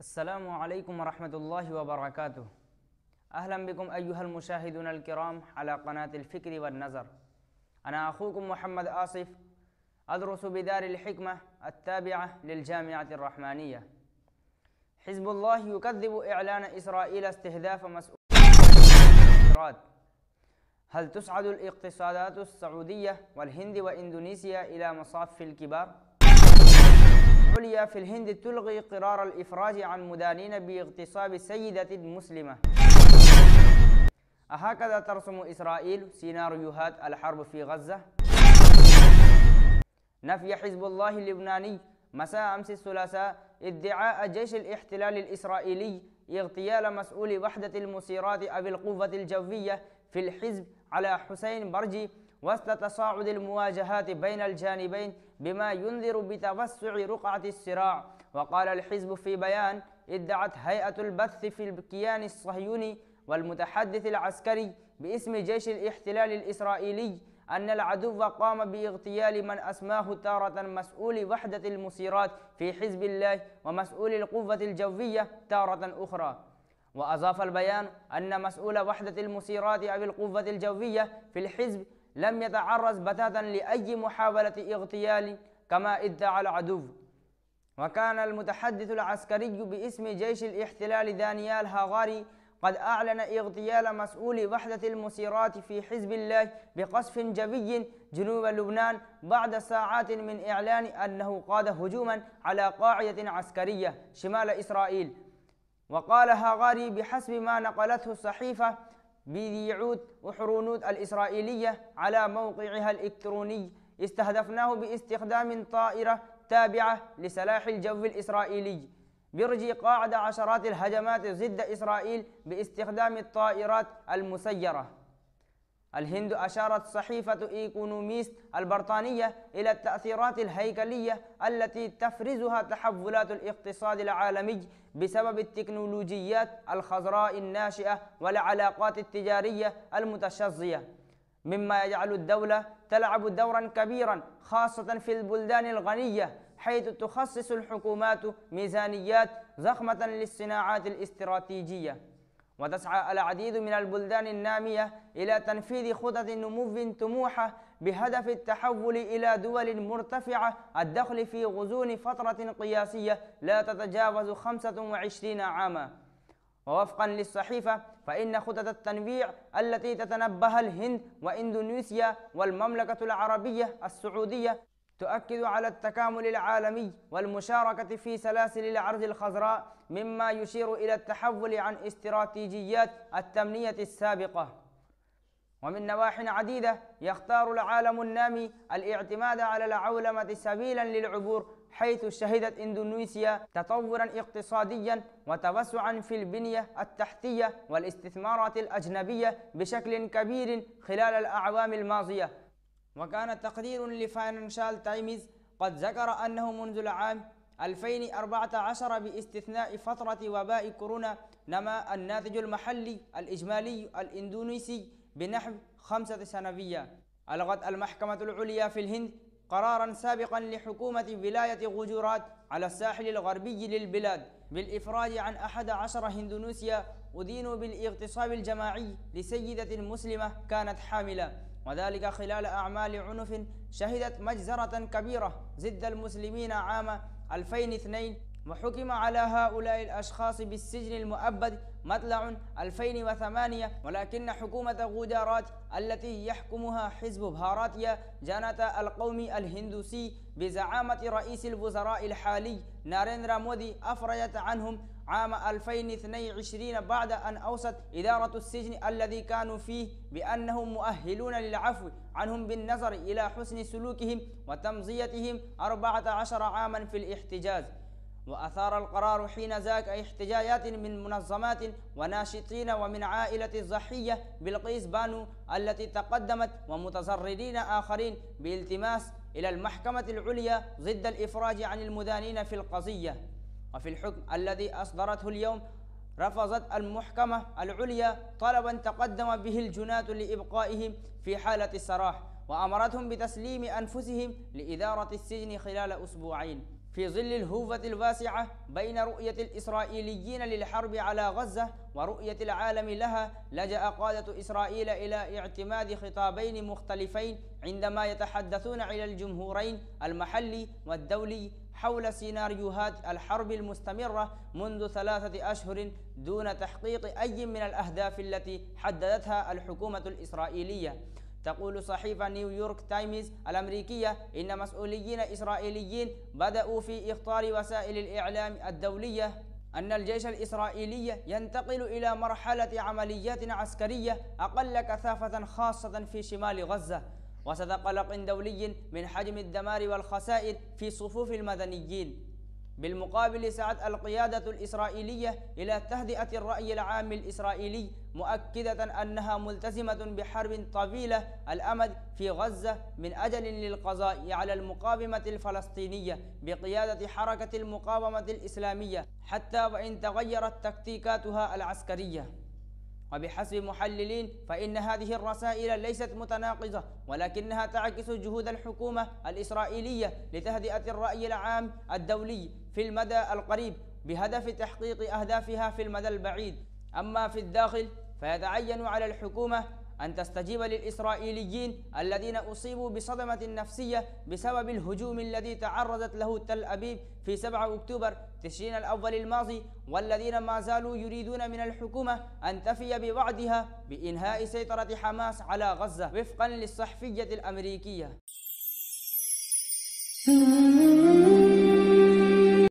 السلام عليكم ورحمة الله وبركاته. أهلا بكم أيها المشاهدون الكرام على قناة الفكر والنظر. أنا أخوكم محمد آصف، أدرس بدار الحكمة التابعة للجامعة الرحمانية. حزب الله يكذب إعلان إسرائيل استهداف مسؤوليات. هل تصعد الاقتصادات السعودية والهند وإندونيسيا إلى مصاف الكبار؟ عليا في الهند تلغي قرار الإفراج عن مدانين باغتصاب سيدة مسلمة. أهكذا ترسم إسرائيل سيناريوهات الحرب في غزة؟ نفي حزب الله اللبناني مساء أمس الثلاثاء ادعاء جيش الاحتلال الإسرائيلي اغتيال مسؤول وحدة المسيرات أو القوة الجوية في الحزب على حسين برجي وسط تصاعد المواجهات بين الجانبين، بما ينذر بتوسع رقعة الصراع. وقال الحزب في بيان: ادعت هيئة البث في الكيان الصهيوني والمتحدث العسكري باسم جيش الاحتلال الإسرائيلي أن العدو قام باغتيال من أسماه تارة مسؤول وحدة المسيرات في حزب الله ومسؤول القوة الجوية تارة أخرى. وأضاف البيان أن مسؤول وحدة المسيرات أو القوة الجوية في الحزب لم يتعرض بتاتا لأي محاولة اغتيال كما ادعى العدو. وكان المتحدث العسكري باسم جيش الاحتلال دانيال هاغاري قد أعلن اغتيال مسؤول وحدة المسيرات في حزب الله بقصف جوي جنوب لبنان بعد ساعات من إعلان أنه قاد هجوما على قاعدة عسكرية شمال إسرائيل. وقال هاغاري بحسب ما نقلته الصحيفة بيديعوت وحرونوت الإسرائيلية على موقعها الإلكتروني: استهدفناه باستخدام طائرة تابعة لسلاح الجو الإسرائيلي. برجي قاعد عشرات الهجمات ضد إسرائيل باستخدام الطائرات المسيرة. الهند أشارت صحيفة إيكونوميست البريطانية إلى التأثيرات الهيكلية التي تفرزها تحولات الاقتصاد العالمي بسبب التكنولوجيات الخضراء الناشئة والعلاقات التجارية المتشظية، مما يجعل الدولة تلعب دورا كبيرا خاصة في البلدان الغنية، حيث تخصص الحكومات ميزانيات ضخمة للصناعات الاستراتيجية. وتسعى العديد من البلدان النامية إلى تنفيذ خطط نمو طموحة بهدف التحول إلى دول مرتفعة الدخل في غضون فترة قياسية لا تتجاوز 25 عاما. ووفقا للصحيفة فإن خطط التنويع التي تتنبأها الهند وإندونيسيا والمملكة العربية السعودية تؤكد على التكامل العالمي والمشاركة في سلاسل العرض الخضراء، مما يشير إلى التحول عن استراتيجيات التنمية السابقة. ومن نواحي عديدة يختار العالم النامي الاعتماد على العولمة سبيلا للعبور، حيث شهدت إندونيسيا تطورا اقتصاديا وتوسعا في البنية التحتية والاستثمارات الأجنبية بشكل كبير خلال الأعوام الماضية. وكان تقرير لفاينانشال تايمز قد ذكر أنه منذ العام 2014 باستثناء فترة وباء كورونا نما الناتج المحلي الإجمالي الإندونيسي بنحو 5 سنويا. ألغت المحكمة العليا في الهند قرارا سابقا لحكومة ولاية غجرات على الساحل الغربي للبلاد بالإفراج عن 11 هندونيسيا أدينوا بالاغتصاب الجماعي لسيدة مسلمة كانت حاملة، وذلك خلال أعمال عنف شهدت مجزرة كبيرة ضد المسلمين عام 2002. وحكم على هؤلاء الأشخاص بالسجن المؤبد مطلع 2008، ولكن حكومة غجرات التي يحكمها حزب بهاراتيا جنتا القومي الهندوسي بزعامة رئيس الوزراء الحالي ناريندرا مودي أفرجت عنهم عام 2022 بعد أن أوصت إدارة السجن الذي كانوا فيه بأنهم مؤهلون للعفو عنهم بالنظر إلى حسن سلوكهم وتمضيتهم 14 عاما في الاحتجاز. وأثار القرار حين ذاك احتجاجات من منظمات وناشطين ومن عائلة الضحية بلقيس بانو التي تقدمت ومتضررين آخرين بالتماس إلى المحكمة العليا ضد الإفراج عن المدانين في القضية. وفي الحكم الذي أصدرته اليوم رفضت المحكمة العليا طلبا تقدم به الجناة لإبقائهم في حالة السراح، وأمرتهم بتسليم أنفسهم لإدارة السجن خلال أسبوعين. في ظل الهوفة الواسعة بين رؤية الإسرائيليين للحرب على غزة ورؤية العالم لها، لجأ قادة إسرائيل إلى اعتماد خطابين مختلفين عندما يتحدثون إلى الجمهورين المحلي والدولي حول سيناريوهات الحرب المستمرة منذ 3 أشهر دون تحقيق أي من الأهداف التي حددتها الحكومة الإسرائيلية. تقول صحيفة نيويورك تايمز الأمريكية إن مسؤولين إسرائيليين بدأوا في إخطار وسائل الإعلام الدولية أن الجيش الإسرائيلي ينتقل إلى مرحلة عمليات عسكرية أقل كثافة خاصة في شمال غزة، وسط قلق دولي من حجم الدمار والخسائر في صفوف المدنيين. بالمقابل سعت القيادة الإسرائيلية إلى تهدئة الرأي العام الإسرائيلي، مؤكدة أنها ملتزمة بحرب طويلة الأمد في غزة من أجل للقضاء على المقاومة الفلسطينية بقيادة حركة المقاومة الإسلامية حتى وإن تغيرت تكتيكاتها العسكرية. وبحسب محللين فإن هذه الرسائل ليست متناقضة، ولكنها تعكس جهود الحكومة الإسرائيلية لتهدئة الرأي العام الدولي في المدى القريب بهدف تحقيق أهدافها في المدى البعيد. أما في الداخل فيتعين على الحكومة أن تستجيب للإسرائيليين الذين أصيبوا بصدمة نفسية بسبب الهجوم الذي تعرضت له تل أبيب في 7 أكتوبر تشرين الأول الماضي، والذين ما زالوا يريدون من الحكومة أن تفي بوعدها بإنهاء سيطرة حماس على غزة وفقا للصحفية الأمريكية.